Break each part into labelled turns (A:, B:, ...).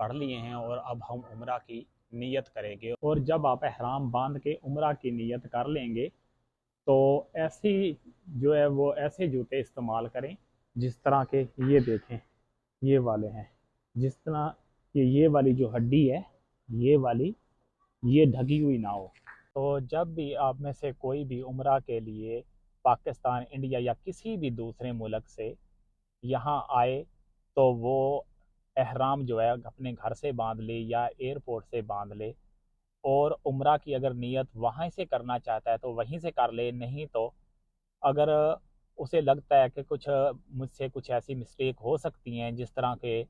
A: پڑھ لیے ہیں اور اب ہم عمرہ کی نیت کریں گے. اور جب آپ احرام باندھ کے عمرہ کی نیت کر لیں گے تو ایسی جو ہے وہ ایسے جوتے استعمال کریں جس طرح کے یہ دیکھیں یہ والے ہیں. جس طرح کہ یہ والی جو ہڈی ہے یہ والی یہ ڈھکی ہوئی نہ ہو. تو جب بھی آپ میں سے کوئی بھی عمرہ کے لیے پاکستان، انڈیا یا کسی بھی دوسرے ملک سے یہاں آئے تو وہ احرام جو ہے اپنے گھر سے باندھ لے یا ایئرپورٹ سے باندھ لے، اور عمرہ کی اگر نیت وہاں سے کرنا چاہتا ہے تو وہیں سے کر لے. نہیں تو اگر اسے لگتا ہے کہ مجھ سے کچھ ایسی مسٹیک ہو سکتی ہیں، جس طرح کہ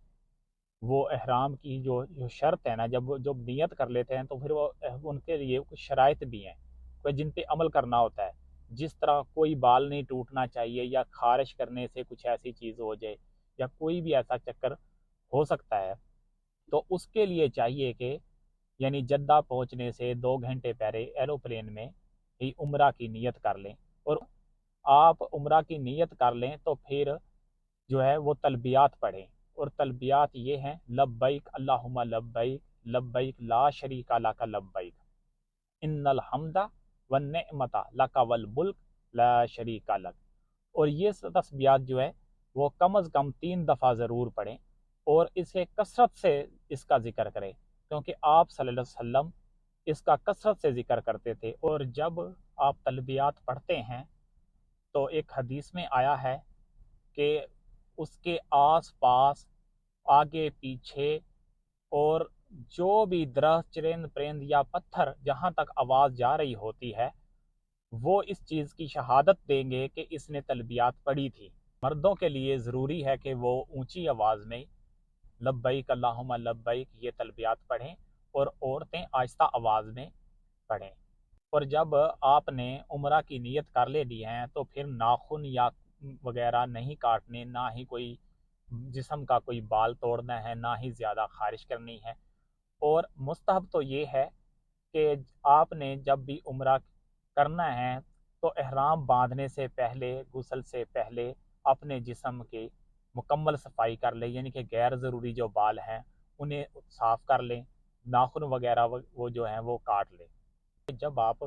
A: وہ احرام کی جو شرط ہے نا، جب نیت کر لیتے ہیں تو پھر وہ ان کے لیے کچھ شرائط بھی ہیں جن پہ عمل کرنا ہوتا ہے. جس طرح کوئی بال نہیں ٹوٹنا چاہیے، یا خارش کرنے سے کچھ ایسی چیز ہو جائے، یا کوئی بھی ایسا چکر ہو سکتا ہے، تو اس کے لیے چاہیے کہ یعنی جدہ پہنچنے سے 2 گھنٹے پہلے ایروپلین میں ہی عمرہ کی نیت کر لیں. اور آپ عمرہ کی نیت کر لیں تو پھر جو ہے وہ تلبیات پڑھیں. اور تلبیات یہ ہیں: لبیک اللہم لبیک، لبیک لا شریک لک لبیک، ان الحمد والنعمت لک والملک لا شریک لک. اور یہ تسبیحات جو ہے وہ کم از کم 3 دفعہ ضرور پڑھیں، اور اسے کثرت سے اس کا ذکر کریں، کیونکہ آپ صلی اللہ علیہ وسلم اس کا کثرت سے ذکر کرتے تھے. اور جب آپ تلبیات پڑھتے ہیں تو ایک حدیث میں آیا ہے کہ اس کے آس پاس، آگے پیچھے، اور جو بھی درخت، چرند پرند یا پتھر جہاں تک آواز جا رہی ہوتی ہے وہ اس چیز کی شہادت دیں گے کہ اس نے تلبیات پڑھی تھی. مردوں کے لیے ضروری ہے کہ وہ اونچی آواز میں لبیک اللہم لبیک یہ تلبیات پڑھیں، اور عورتیں آہستہ آواز میں پڑھیں. اور جب آپ نے عمرہ کی نیت کر لے دی ہیں تو پھر ناخن یا وغیرہ نہیں کاٹنے، نہ ہی کوئی جسم کا کوئی بال توڑنا ہے، نہ ہی زیادہ خارش کرنی ہے. اور مستحب تو یہ ہے کہ آپ نے جب بھی عمرہ کرنا ہے تو احرام باندھنے سے پہلے، غسل سے پہلے اپنے جسم کی مکمل صفائی کر لیں، یعنی کہ غیر ضروری جو بال ہیں انہیں صاف کر لیں، ناخن وغیرہ وہ جو ہیں وہ کاٹ لیں. جب آپ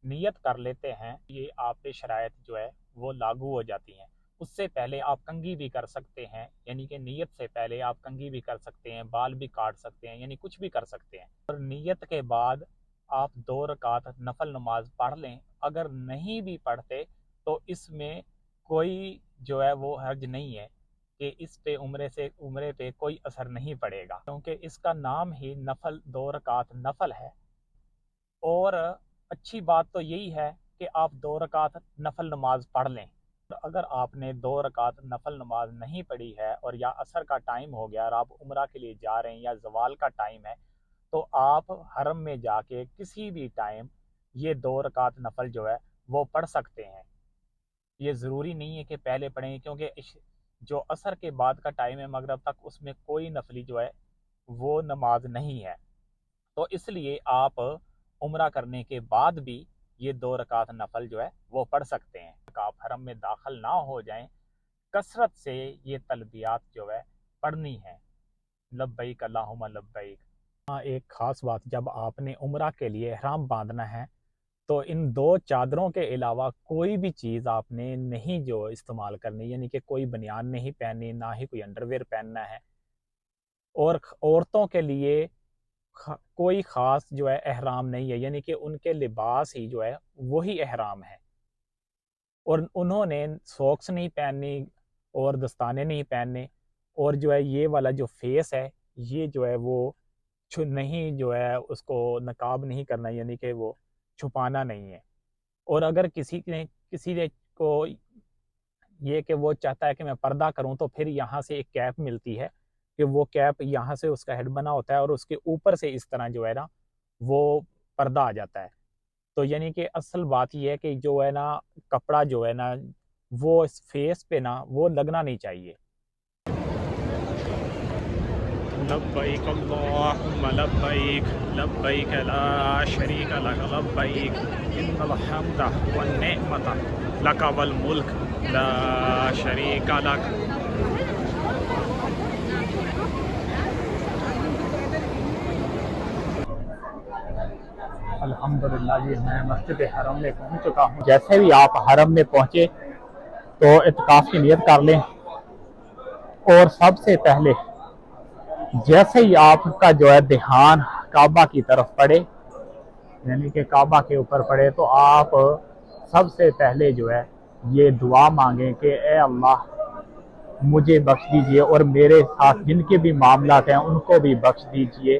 A: نیت کر لیتے ہیں یہ آپ پہ شرائط جو ہے وہ لاگو ہو جاتی ہیں. اس سے پہلے آپ کنگھی بھی کر سکتے ہیں، یعنی کہ نیت سے پہلے آپ کنگھی بھی کر سکتے ہیں، بال بھی کاٹ سکتے ہیں، یعنی کچھ بھی کر سکتے ہیں. اور نیت کے بعد آپ 2 رکعت نفل نماز پڑھ لیں. اگر نہیں بھی پڑھتے تو اس میں کوئی جو ہے وہ حرج نہیں ہے کہ اس پہ عمرے پہ کوئی اثر نہیں پڑے گا، کیونکہ اس کا نام ہی نفل 2 رکعت نفل ہے. اور اچھی بات تو یہی ہے کہ آپ 2 رکعت نفل نماز پڑھ لیں. اگر آپ نے 2 رکعت نفل نماز نہیں پڑھی ہے اور یا عصر کا ٹائم ہو گیا اور آپ عمرہ کے لیے جا رہے ہیں یا زوال کا ٹائم ہے، تو آپ حرم میں جا کے کسی بھی ٹائم یہ 2 رکعت نفل جو ہے وہ پڑھ سکتے ہیں. یہ ضروری نہیں ہے کہ پہلے پڑھیں، کیونکہ جو عصر کے بعد کا ٹائم ہے مغرب تک، اس میں کوئی نفلی جو ہے وہ نماز نہیں ہے. تو اس لیے آپ عمرہ کرنے کے بعد بھی یہ 2 رکعت نفل جو ہے وہ پڑھ سکتے ہیں. آپ حرم میں داخل نہ ہو جائیں، کثرت سے یہ تلبیات جو ہے پڑھنی ہے. لبیک اللہم لبیک. ایک خاص بات، جب آپ نے عمرہ کے لیے احرام باندھنا ہے تو ان 2 چادروں کے علاوہ کوئی بھی چیز آپ نے نہیں جو استعمال کرنی، یعنی کہ کوئی بنیان نہیں پہننی، نہ ہی کوئی انڈر ویئر پہننا ہے. اور عورتوں کے لیے کوئی خاص جو ہے احرام نہیں ہے، یعنی کہ ان کے لباس ہی جو ہے وہی احرام ہے. اور انہوں نے سوکس نہیں پہننی اور دستانے نہیں پہننے، اور جو ہے یہ والا جو فیس ہے یہ جو ہے وہ نہیں جو ہے اس کو نقاب نہیں کرنا، یعنی کہ وہ چھپانا نہیں ہے. اور اگر کسی نے کو یہ کہ وہ چاہتا ہے کہ میں پردہ کروں تو پھر یہاں سے ایک کیپ ملتی ہے کہ وہ کیپ یہاں سے اس کا ہیڈ بنا ہوتا ہے اور اس کے اوپر سے اس طرح جو ہے نا وہ پردہ آ جاتا ہے. تو یعنی کہ اصل بات یہ ہے کہ جو ہے نا کپڑا جو ہے نا وہ اس فیس پہ نا وہ لگنا نہیں چاہیے. لبیک اللہم لبیک، لبیک لا شریک لک لبیک، ان الحمد والنعمت لک والملک لا شریک لک. الحمدللہ جی میں مسجد حرم میں پہنچ چکا ہوں۔ جیسے بھی آپ حرم میں پہنچے تو اعتکاف کی نیت کر لیں، اور سب سے پہلے جیسے ہی آپ کا جو ہے دھیان کعبہ کی طرف پڑے، یعنی کہ کعبہ کے اوپر پڑے، تو آپ سب سے پہلے جو ہے یہ دعا مانگیں کہ اے اللہ مجھے بخش دیجئے اور میرے ساتھ جن کے بھی معاملات ہیں ان کو بھی بخش دیجئے،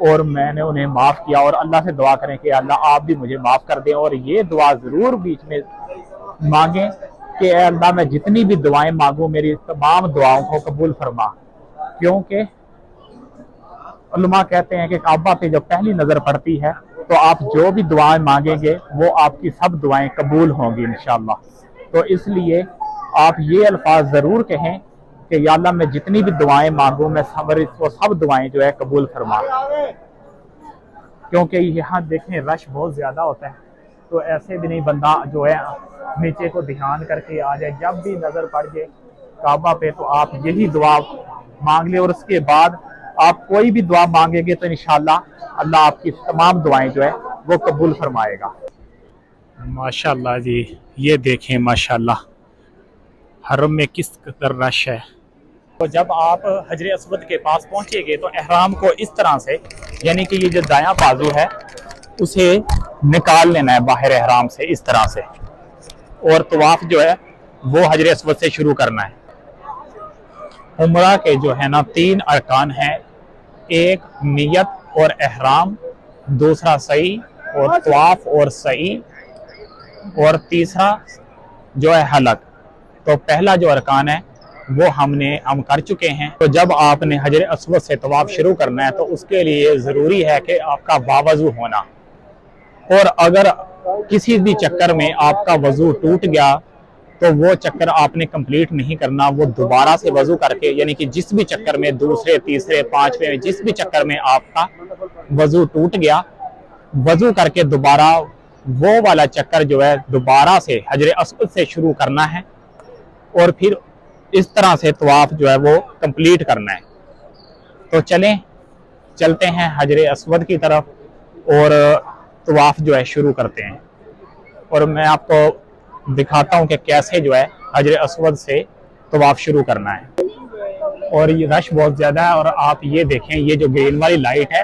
A: اور میں نے انہیں معاف کیا، اور اللہ سے دعا کریں کہ اللہ آپ بھی مجھے معاف کر دیں۔ اور یہ دعا ضرور بیچ میں مانگیں کہ اے اللہ میں جتنی بھی دعائیں مانگوں میری تمام دعاؤں کو قبول فرما، کیونکہ علماء کہتے ہیں کہ کعبہ پہ جب پہلی نظر پڑتی ہے تو آپ جو بھی دعائیں مانگیں گے وہ آپ کی سب دعائیں قبول ہوں گی انشاءاللہ۔ تو اس لیے آپ یہ الفاظ ضرور کہیں کہ یا اللہ میں جتنی بھی دعائیں مانگوں میں وہ سب دعائیں جو ہے قبول فرما، کیونکہ یہاں دیکھیں رش بہت زیادہ ہوتا ہے، تو ایسے بھی نہیں بندہ جو ہے نیچے کو دھیان کر کے آ جائے، جب بھی نظر پڑ جائے کعبہ پہ تو آپ یہی دعا مانگ لیں، اور اس کے بعد آپ کوئی بھی دعا مانگیں گے تو انشاءاللہ اللہ آپ کی تمام دعائیں جو ہے وہ قبول فرمائے گا۔ ماشاءاللہ جی یہ دیکھیں ماشاءاللہ حرم میں کس قدر رش ہے۔ تو جب آپ حجر اسود کے پاس پہنچے گے تو احرام کو اس طرح سے، یعنی کہ یہ جو دایاں بازو ہے اسے نکال لینا ہے باہر احرام سے اس طرح سے، اور طواف جو ہے وہ حجر اسود سے شروع کرنا ہے۔ عمرہ کے جو ہے نا 3 ارکان ہیں، ایک نیت اور احرام، دوسرا سعی اور طواف اور سعی، اور تیسرا جو ہے حلق۔ تو پہلا جو ارکان ہے وہ ہم کر چکے ہیں۔ تو جب آپ نے حجر اسود سے طواف شروع کرنا ہے تو اس کے لیے ضروری ہے کہ آپ کا باوضو ہونا، اور اگر کسی بھی چکر میں آپ کا وضو ٹوٹ گیا تو وہ چکر آپ نے کمپلیٹ نہیں کرنا، وہ دوبارہ سے وضو کر کے، یعنی کہ جس بھی چکر میں دوسرے تیسرے پانچویں میں جس بھی چکر میں آپ کا وضو ٹوٹ گیا، وضو کر کے دوبارہ وہ والا چکر جو ہے دوبارہ سے حجر اسود سے شروع کرنا ہے، اور پھر اس طرح سے طواف جو ہے وہ کمپلیٹ کرنا ہے۔ تو چلتے ہیں حجر اسود کی طرف اور طواف جو ہے شروع کرتے ہیں، اور میں آپ کو دکھاتا ہوں کہ کیسے جو ہے حجر اسود سے طواف شروع کرنا ہے۔ اور یہ رش بہت زیادہ ہے، اور آپ یہ دیکھیں یہ جو گرین والی لائٹ ہے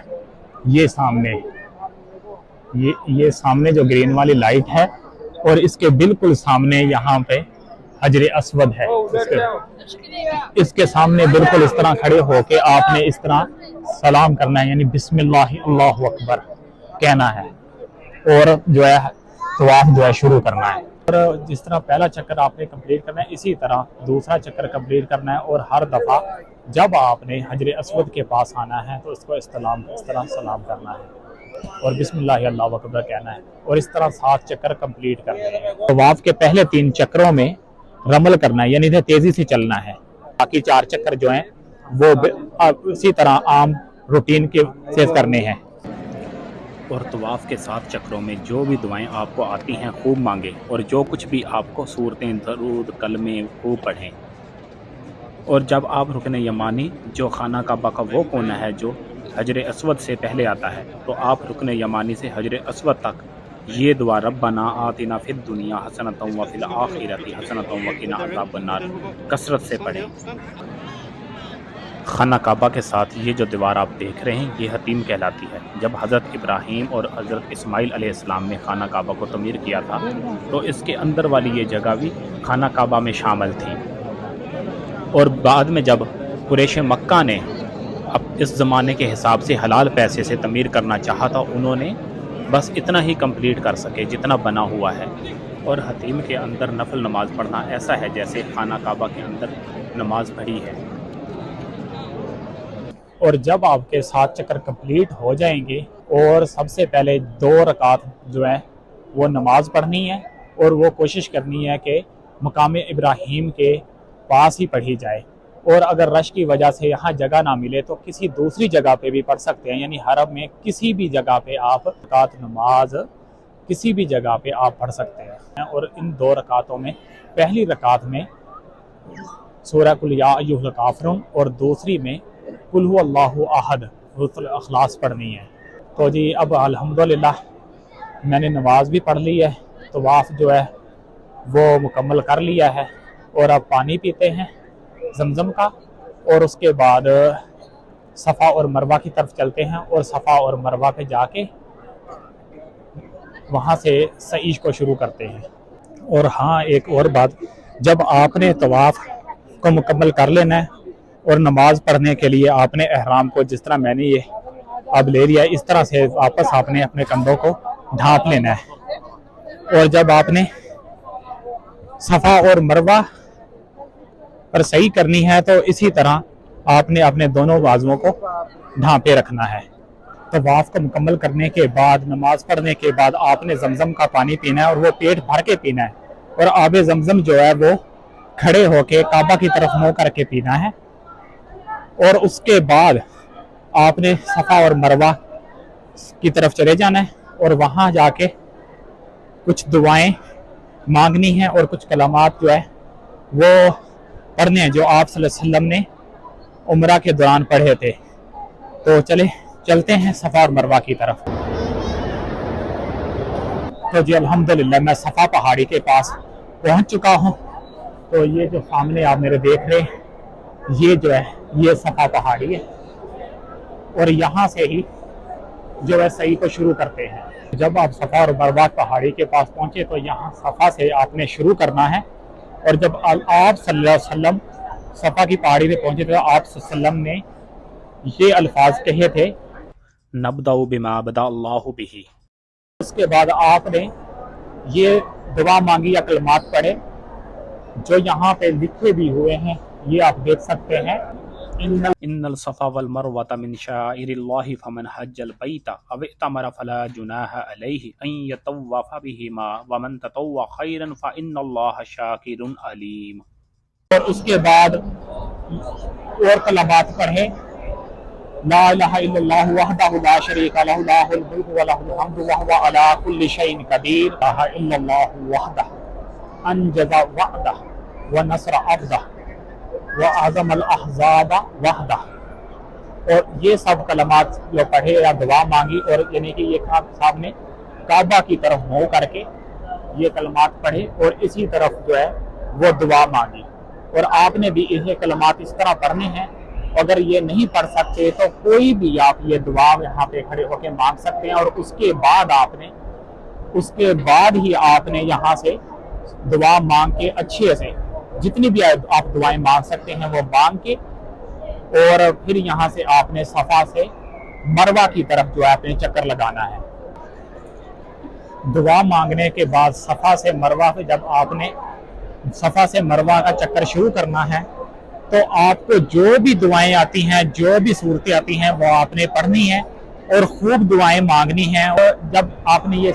A: یہ سامنے جو گرین والی لائٹ ہے، اور اس کے بالکل سامنے یہاں پہ حجر اسود ہے، اس کے سامنے بالکل اس طرح کھڑے ہو کے آپ نے اس طرح سلام کرنا ہے، یعنی بسم اللہ اللہ اکبر کہنا ہے، اور جو ہے طواف جو ہے شروع کرنا ہے۔ اور جس طرح پہلا چکر آپ نے کمپلیٹ کرنا ہے اسی طرح دوسرا چکر کمپلیٹ کرنا ہے، اور ہر دفعہ جب آپ نے حجر اسود کے پاس آنا ہے تو اس کو اس طرح سلام کرنا ہے اور بسم اللہ اللہ اکبر کہنا ہے، اور اس طرح 7 چکر کمپلیٹ کرنا ہے۔ طواف کے پہلے 3 چکروں میں رمل کرنا ہے، یعنی تیزی سے چلنا ہے، باقی 4 چکر جو ہیں وہ اسی طرح عام روٹین کے سے کرنے ہیں۔ اور طواف کے 7 چکروں میں جو بھی دعائیں آپ کو آتی ہیں خوب مانگیں، اور جو کچھ بھی آپ کو صورتیں درود کلمے خوب پڑھیں۔ اور جب آپ رکن یمانی جو خانہ کعبہ کا وہ کونا ہے جو حجر اسود سے پہلے آتا ہے، تو آپ رکن یمانی سے حجر اسود تک یہ دعا ربنا آتنا فی الدنیا حسنۃ وفی الآخرۃ حسنۃ وقنا عذاب النار کثرت سے پڑھیں۔ خانہ کعبہ کے ساتھ یہ جو دیوار آپ دیکھ رہے ہیں یہ حتیم کہلاتی ہے۔ جب حضرت ابراہیم اور حضرت اسماعیل علیہ السلام نے خانہ کعبہ کو تعمیر کیا تھا تو اس کے اندر والی یہ جگہ بھی خانہ کعبہ میں شامل تھی، اور بعد میں جب قریش مکہ نے اب اس زمانے کے حساب سے حلال پیسے سے تعمیر کرنا چاہا تھا، انہوں نے بس اتنا ہی کمپلیٹ کر سکے جتنا بنا ہوا ہے۔ اور حتیم کے اندر نفل نماز پڑھنا ایسا ہے جیسے خانہ کعبہ کے اندر نماز پڑھی ہے۔ اور جب آپ کے 7 چکر کمپلیٹ ہو جائیں گے اور سب سے پہلے 2 رکعت جو ہے وہ نماز پڑھنی ہے، اور وہ کوشش کرنی ہے کہ مقام ابراہیم کے پاس ہی پڑھی جائے، اور اگر رش کی وجہ سے یہاں جگہ نہ ملے تو کسی دوسری جگہ پہ بھی پڑھ سکتے ہیں، یعنی حرم میں کسی بھی جگہ پہ آپ رکعت نماز کسی بھی جگہ پہ آپ پڑھ سکتے ہیں۔ اور ان 2 رکعتوں میں پہلی رکعت میں سورہ قل یا ایھا الکافرون اور دوسری میں قل ھو اللہ احد سورۃ الاخلاص پڑھنی ہے۔ تو جی اب الحمدللہ میں نے نماز بھی پڑھ لی ہے، طواف جو ہے وہ مکمل کر لیا ہے، اور اب پانی پیتے ہیں زمزم کا، اور اس کے بعد صفا اور مروہ کی طرف چلتے ہیں، اور صفا اور مروہ پہ جا کے وہاں سے سعی کو شروع کرتے ہیں۔ اور ہاں ایک اور بات، جب آپ نے طواف کو مکمل کر لینا ہے اور نماز پڑھنے کے لیے آپ نے احرام کو، جس طرح میں نے یہ اب لے لیا، اس طرح سے واپس آپ نے اپنے کندھوں کو ڈھانپ لینا ہے، اور جب آپ نے صفا اور مروہ پر سعی کرنی ہے تو اسی طرح آپ نے اپنے دونوں بازوؤں کو ڈھانپے رکھنا ہے۔ طواف کو مکمل کرنے کے بعد، نماز پڑھنے کے بعد آپ نے زمزم کا پانی پینا ہے، اور وہ پیٹ بھر کے پینا ہے، اور آب زمزم جو ہے وہ کھڑے ہو کے کعبہ کی طرف منہ کر کے پینا ہے۔ اور اس کے بعد آپ نے صفا اور مروہ کی طرف چلے جانا ہے، اور وہاں جا کے کچھ دعائیں مانگنی ہیں اور کچھ کلمات جو ہے وہ پڑھنے ہیں جو آپ صلی اللہ علیہ وسلم نے عمرہ کے دوران پڑھے تھے۔ تو چلتے ہیں صفا اور مروہ کی طرف۔ تو جی الحمدللہ میں صفا پہاڑی کے پاس پہنچ چکا ہوں۔ تو یہ جو سامنے آپ میرے دیکھ رہے ہیں، یہ جو ہے یہ صفا پہاڑی ہے، اور یہاں سے ہی جو ہے سعی کو شروع کرتے ہیں۔ جب آپ صفا اور مروہ پہاڑی کے پاس پہنچے تو یہاں صفا سے آپ نے شروع کرنا ہے، اور جب آپ صلی اللہ علیہ وسلم صفا کی پہاڑی پہ پہنچے تو آپ صلی اللہ علیہ وسلم نے یہ الفاظ کہے تھے، نبدأ بما بدأ اللہ بہ۔ اس کے بعد آپ نے یہ دعا مانگی یا کلمات پڑھے جو یہاں پہ لکھے بھی ہوئے ہیں، یہ آپ دیکھ سکتے ہیں۔ ان الصفا والمروة من شعائر الله فمن حج البيت او اعتمر فلا جناح عليه ان يطوف بهما ومن تطوع خيرا فان الله شاكر عليم۔ اور اس کے بعد اور کلمات پڑھیں، لا الہ الا اللہ وحدہ لا شریک لہ لہ الملک ولہ الحمد وہو علی کل شیء قدیر، لا الہ الا اللہ وحدہ انجز وعدہ ونصر عبدہ وعظم الاحزاب وحدہ۔ اور یہ سب کلمات جو پڑھے یا دعا مانگی، اور یعنی کہ یہ صاحب نے کعبہ کی طرف منہ کر کے یہ کلمات پڑھے اور اسی طرف جو ہے وہ دعا مانگی، اور آپ نے بھی یہ کلمات اس طرح پڑھنے ہیں۔ اگر یہ نہیں پڑھ سکتے تو کوئی بھی آپ یہ دعا یہاں پہ کھڑے ہو کے مانگ سکتے ہیں، اور اس کے بعد ہی آپ نے یہاں سے دعا مانگ کے اچھے سے جتنی بھی آپ دعائیں مانگ سکتے ہیں وہ مانگ کے، اور پھر یہاں سے آپ نے صفا سے مروہ کی طرف جو ہے اپنے چکر لگانا ہے۔ دعا مانگنے کے بعد صفا سے مروہ پہ جب آپ نے صفا سے مروہ کا چکر شروع کرنا ہے تو آپ کو جو بھی دعائیں آتی ہیں، جو بھی صورتیں آتی ہیں وہ آپ نے پڑھنی ہیں اور خوب دعائیں مانگنی ہیں۔ اور جب آپ نے یہ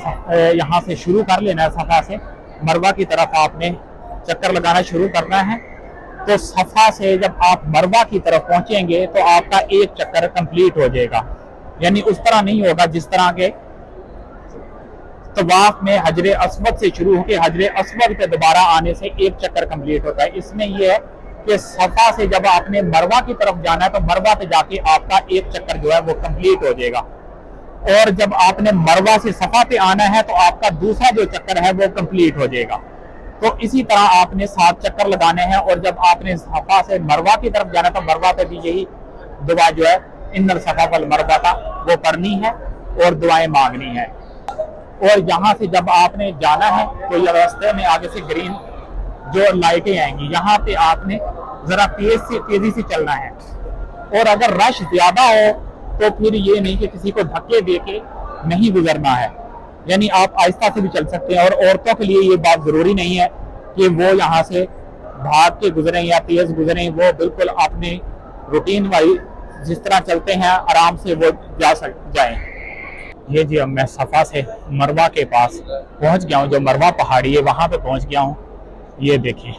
A: یہاں سے شروع کر لینا ہے، صفا سے مروہ کی طرف آپ نے چکر لگانا شروع کرنا ہے، تو صفا سے جب آپ مروہ کی طرف پہنچیں گے تو آپ کا ایک چکر کمپلیٹ ہو جائے گا۔ یعنی اس طرح نہیں ہوگا جس طرح کے طواف میں حجر اسود سے شروع ہو کے حجر اسود پہ دوبارہ آنے سے ایک چکر کمپلیٹ ہوتا ہے۔ اس میں یہ ہے کہ صفا سے جب آپ نے مروہ کی طرف جانا ہے تو مروہ پہ جا کے آپ کا ایک چکر جو ہے وہ کمپلیٹ ہو جائے گا، اور جب آپ نے مروہ سے صفا پہ آنا ہے تو آپ کا دوسرا جو چکر ہے وہ کمپلیٹ ہو جائے گا۔ تو اسی طرح آپ نے 7 چکر لگانے ہیں، اور جب آپ نے صفا سے مروہ کی طرف جانا تو مروہ پہ بھی یہی دعا جو ہے ان الصفا والمروہ کا وہ پڑھنی ہے اور دعائیں مانگنی ہے۔ اور یہاں سے جب آپ نے جانا ہے تو یہ راستے میں آگے سے گرین جو لائٹیں آئیں گی، یہاں پہ آپ نے ذرا تیزی سے چلنا ہے، اور اگر رش زیادہ ہو تو پھر یہ نہیں کہ کسی کو دھکے دے کے نہیں گزرنا ہے، یعنی آپ آہستہ سے بھی چل سکتے ہیں۔ اور عورتوں کے لیے یہ بات ضروری نہیں ہے کہ وہ یہاں سے بھاگ کے گزریں یا تیز گزریں، وہ بالکل اپنے روٹین وائی جس طرح چلتے ہیں آرام سے وہ جائیں۔ یہ جی اب میں صفا سے مروہ کے پاس پہنچ گیا ہوں، جو مروہ پہاڑی ہے وہاں پہ پہنچ گیا ہوں۔ یہ دیکھیں،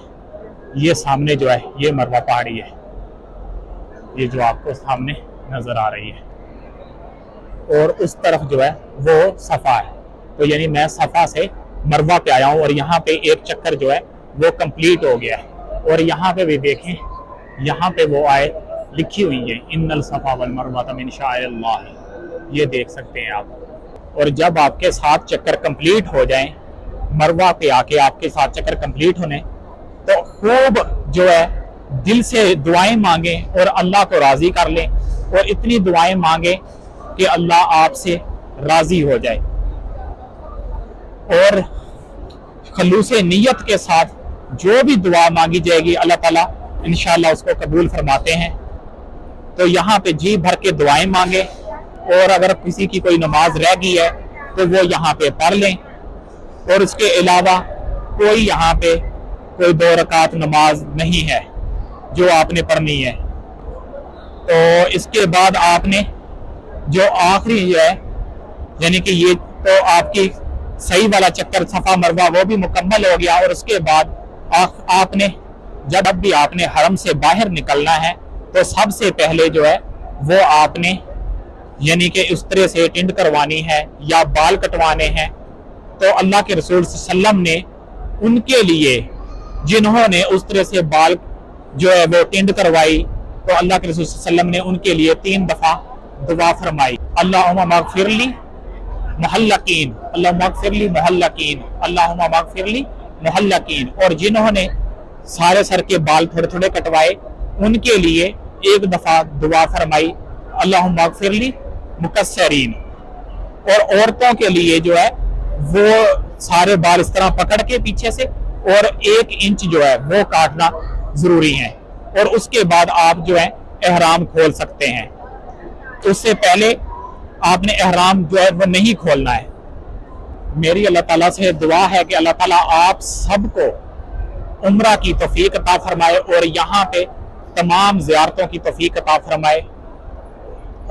A: یہ سامنے جو ہے یہ مروہ پہاڑی ہے، یہ جو آپ کو سامنے نظر آ رہی ہے، اور اس طرف جو ہے وہ صفا ہے۔ تو یعنی میں صفا سے مروہ پہ آیا ہوں، اور یہاں پہ ایک چکر جو ہے وہ کمپلیٹ ہو گیا ہے۔ اور یہاں پہ بھی دیکھیں، یہاں پہ وہ آئے لکھی ہوئی ہے ان الصفا والمروہ من شعائر اللہ، یہ دیکھ سکتے ہیں آپ۔ اور جب آپ کے 7 چکر کمپلیٹ ہو جائیں، مروہ پہ آ کے آپ کے 7 چکر کمپلیٹ ہونے، تو خوب جو ہے دل سے دعائیں مانگیں اور اللہ کو راضی کر لیں، اور اتنی دعائیں مانگیں کہ اللہ آپ سے راضی ہو جائے، اور خلوص نیت کے ساتھ جو بھی دعا مانگی جائے گی اللہ تعالیٰ انشاءاللہ اس کو قبول فرماتے ہیں۔ تو یہاں پہ جی بھر کے دعائیں مانگیں، اور اگر کسی کی کوئی نماز رہ گئی ہے تو وہ یہاں پہ پڑھ لیں، اور اس کے علاوہ کوئی یہاں پہ کوئی 2 رکعت نماز نہیں ہے جو آپ نے پڑھنی ہے۔ تو اس کے بعد آپ نے جو آخری ہے، یعنی کہ یہ تو آپ کی صحیح والا چکر صفا مروہ وہ بھی مکمل ہو گیا، اور اس کے بعد آپ نے جب بھی آپ نے حرم سے باہر نکلنا ہے تو سب سے پہلے جو ہے وہ آپ نے یعنی کہ اس طرح سے ٹنڈ کروانی ہے یا بال کٹوانے ہیں۔ تو اللہ کے رسول صلی اللہ علیہ وسلم نے ان کے لیے جنہوں نے اس طرح سے بال جو ہے وہ ٹنڈ کروائی، تو اللہ کے رسول صلی اللہ علیہ وسلم نے ان کے لیے 3 دفعہ دعا فرمائی، اللہم مغفر لی محلقین، اللہم مغفر لی محلقین، اللہم مغفر لی محلقین۔ اور جنہوں نے سارے سر کے بال تھوڑے تھوڑے کٹوائے ان کے لیے 1 دفعہ دعا فرمائی، اللہم مغفر لی مقصرین۔ اور عورتوں کے لیے جو ہے وہ سارے بال اس طرح پکڑ کے پیچھے سے اور 1 انچ جو ہے وہ کاٹنا ضروری ہے، اور اس کے بعد آپ جو ہے احرام کھول سکتے ہیں۔ اس سے پہلے آپ نے احرام جو ہے وہ نہیں کھولنا ہے۔ میری اللہ تعالیٰ سے دعا ہے کہ اللہ تعالیٰ آپ سب کو عمرہ کی توفیق عطا فرمائے، اور یہاں پہ تمام زیارتوں کی توفیق عطا فرمائے،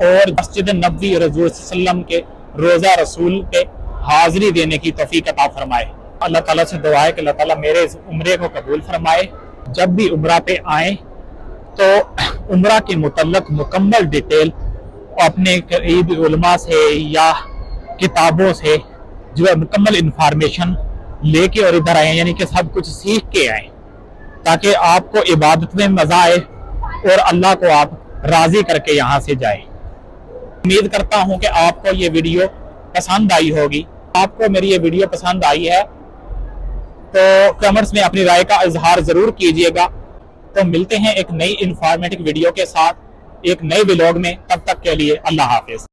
A: اور مسجد نبوی رسول صلی اللہ علیہ وسلم کے روزہ رسول پہ حاضری دینے کی توفیق عطا فرمائے۔ اللہ تعالیٰ سے دعا ہے کہ اللہ تعالیٰ میرے اس عمرے کو قبول فرمائے۔ جب بھی عمرہ پہ آئیں تو عمرہ کے متعلق مکمل ڈیٹیل اپنے قریبی علماء سے یا کتابوں سے جو ہے مکمل انفارمیشن لے کے اور ادھر آئیں، یعنی کہ سب کچھ سیکھ کے آئیں، تاکہ آپ کو عبادت میں مزہ آئے اور اللہ کو آپ راضی کر کے یہاں سے جائیں۔ امید کرتا ہوں کہ آپ کو یہ ویڈیو پسند آئی ہوگی۔ آپ کو میری یہ ویڈیو پسند آئی ہے تو کمنٹس میں اپنی رائے کا اظہار ضرور کیجئے گا۔ تو ملتے ہیں ایک نئی انفارمیٹک ویڈیو کے ساتھ ایک نئے ولاگ میں، تب تک کے لیے اللہ حافظ۔